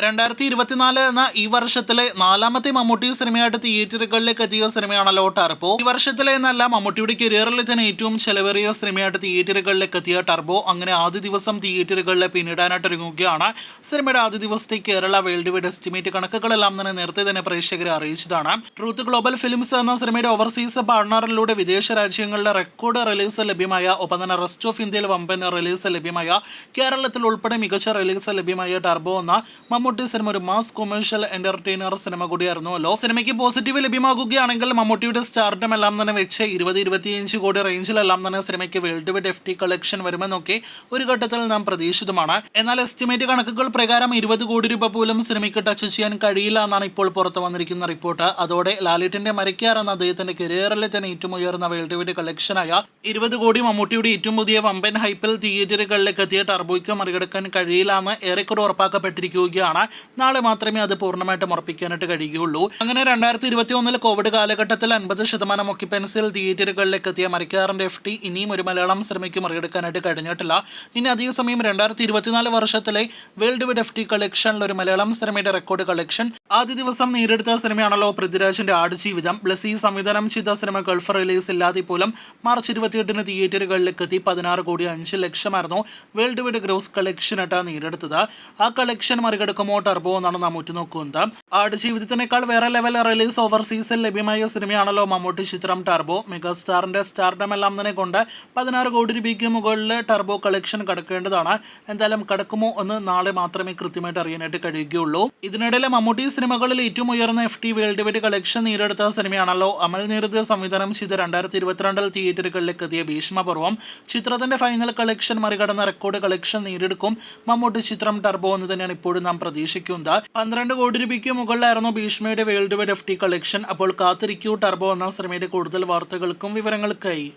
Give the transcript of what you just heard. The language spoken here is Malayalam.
2024 എന്ന ഈ വർഷത്തിലെ നാലാമത്തെ മമ്മൂട്ടി സിനിമയായിട്ട് തിയേറ്ററുകളിലേക്ക് എത്തിയ സിനിമയാണല്ലോ ടർബോ. ഈ വർഷത്തിലെ എന്നല്ല, മമ്മൂട്ടിയുടെ കരിയറിൽ തന്നെ ഏറ്റവും ചെലവേറിയ സിനിമയായിട്ട് തിയേറ്ററുകളിലേക്ക് എത്തിയ ടർബോ അങ്ങനെ ആദ്യ ദിവസം തിയേറ്ററുകളിലെ പിന്നിടാനായിട്ട് ഒരുങ്ങുകയാണ്. സിനിമയുടെ ആദ്യ ദിവസത്തെ കേരള വേൾഡ് വൈഡ് എസ്റ്റിമേറ്റ് കണക്കുകളെല്ലാം തന്നെ നേരത്തെ തന്നെ പ്രേക്ഷകരെ അറിയിച്ചതാണ്. ട്രൂത്ത് ഗ്ലോബൽ ഫിലിംസ് എന്ന സിനിമയുടെ ഓവർസീസ് പാർട്ണറിലൂടെ വിദേശ രാജ്യങ്ങളിലെ റെക്കോർഡ് റിലീസ് ലഭ്യമായ, ഒപ്പം തന്നെ റെസ്റ്റ് ഓഫ് ഇന്ത്യയിൽ വമ്പൻ റിലീസ് ലഭ്യമായ, കേരളത്തിൽ ഉൾപ്പെടെ മികച്ച റിലീസ് ലഭ്യമായ ടർബോ എന്ന മമ്മൂട്ടി സിനിമ ഒരു മാസ് കൊമേഴ്ഷ്യൽ എന്റർടൈനർ സിനിമ കൂടിയായിരുന്നുവല്ലോ. സിനിമയ്ക്ക് പോസിറ്റീവ് ലഭ്യമാകുകയാണെങ്കിൽ മമ്മൂട്ടിയുടെ സ്റ്റാർഡം എല്ലാം തന്നെ വെച്ച് 20-25 കോടി റേഞ്ചിലെല്ലാം തന്നെ സിനിമയ്ക്ക് വേൾഡ് വൈഡ് FT കളക്ഷൻ വരുമെന്നൊക്കെ ഒരു ഘട്ടത്തിൽ നാം പ്രതീക്ഷിതമാണ്. എന്നാൽ എസ്റ്റിമേറ്റ് കണക്കുകൾ പ്രകാരം 20 കോടി രൂപ പോലും സിനിമയ്ക്ക് ടച്ച് ചെയ്യാൻ കഴിയില്ല എന്നാണ് ഇപ്പോൾ പുറത്തു വന്നിരിക്കുന്ന റിപ്പോർട്ട്. അതോടെ ലാലേട്ടന്റെ മരയ്ക്കാർ എന്ന അദ്ദേഹത്തിന്റെ കരിയറിലെ തന്നെ ഏറ്റവും ഉയർന്ന വേൾഡ് വൈഡ് കളക്ഷനായ 20 കോടി മമ്മൂട്ടിയുടെ ഏറ്റവും പുതിയ വമ്പൻ ഹൈപ്പിൽ തിയേറ്ററുകളിലേക്ക് എത്തിയ ടർബോയ്ക്ക് മറികടക്കാൻ കഴിയില്ല എന്ന് ഏറെക്കുറെ ഉറപ്പാക്കപ്പെട്ടിരിക്കുകയാണ്. നാളെ മാത്രമേ അത് പൂർണ്ണമായിട്ടും ഉറപ്പിക്കാനായിട്ട് കഴിയുകയുള്ളൂ. അങ്ങനെ 2021 കോവിഡ് കാലഘട്ടത്തിൽ 50% ഒക്യുപ്പൻസിയിൽ തിയേറ്ററുകളിലേക്ക് എത്തിയ മരയ്ക്കാറിന്റെ FT ഇനിയും ഒരു മലയാളം സിനിമയ്ക്ക് മറികടക്കാനായിട്ട് കഴിഞ്ഞിട്ടില്ല. ഇനി അതേസമയം 2024 വർഷത്തിലെ വേൾഡ് വൈഡ് FT കളക്ഷനിൽ ഒരു മലയാളം സിനിമയുടെ റെക്കോർഡ് കളക്ഷൻ ആദ്യ ദിവസം നേടിയെടുത്ത സിനിമയാണല്ലോ പൃഥ്വിരാജിന്റെ ആടുജീവിതം. ബ്ലസി സംവിധാനം ചെയ്ത സിനിമ ഗൾഫ് റിലീസ് ഇല്ലാതെ പോലും മാർച്ച് 28 തിയേറ്ററുകളിലേക്ക് എത്തി 16 കോടി 5 ലക്ഷമായിരുന്നു വേൾഡ് വൈഡ് ഗ്രോസ് കളക്ഷൻ ആയിട്ട് നേടിയെടുത്തത്. ആ കളക്ഷൻ മറികടക്കുമോ ടർബോ എന്നാണ് നാം ഉറ്റുനോക്കുന്നത്. ആടുജീവിതത്തിനേക്കാൾ വേറെ ലെവൽ റിലീസ് ഓവർസീസിൽ ലഭ്യമായ സിനിമയാണല്ലോ മമ്മൂട്ടി ചിത്രം ടർബോ. മെഗാസ്റ്റാറിന്റെ സ്റ്റാർഡം എല്ലാം തന്നെ കൊണ്ട് 16 കോടി രൂപയ്ക്ക് മുകളിൽ ടർബോ കളക്ഷൻ കടക്കേണ്ടതാണ്. എന്തായാലും കടക്കുമോ എന്ന് നാളെ മാത്രമേ കൃത്യമായിട്ട് അറിയാനായിട്ട് കഴിയുകയുള്ളൂ. ഇതിനിടയിലെ മമ്മൂട്ടി സിനിമകളിൽ ഏറ്റവും ഉയർന്ന FT വേൾഡ് വൈഡ് കളക്ഷൻ നേടിയെടുത്ത സിനിമയാണല്ലോ അമൽ നീരദ് സംവിധാനം ചെയ്ത 2022 തിയേറ്ററുകളിലേക്ക് എത്തിയ ഭീഷ്മപർവം. ചിത്രത്തിന്റെ ഫൈനൽ കളക്ഷൻ മറികടന്ന റെക്കോർഡ് കളക്ഷൻ നേടിയെടുക്കും മമ്മൂട്ടി ചിത്രം ടർബോ എന്ന് തന്നെയാണ് ഇപ്പോഴും നാം പ്രതീക്ഷിക്കുന്നത്. 12 കോടി രൂപയ്ക്ക് മുകളിലായിരുന്നു ഭീഷ്മയുടെ വേൾഡ് വൈഡ് FT കളക്ഷൻ. അപ്പോൾ കാത്തിരിക്കൂ ടർബോ എന്ന സിനിമയുടെ കൂടുതൽ വാർത്തകൾക്കും വിവരങ്ങൾക്കായി.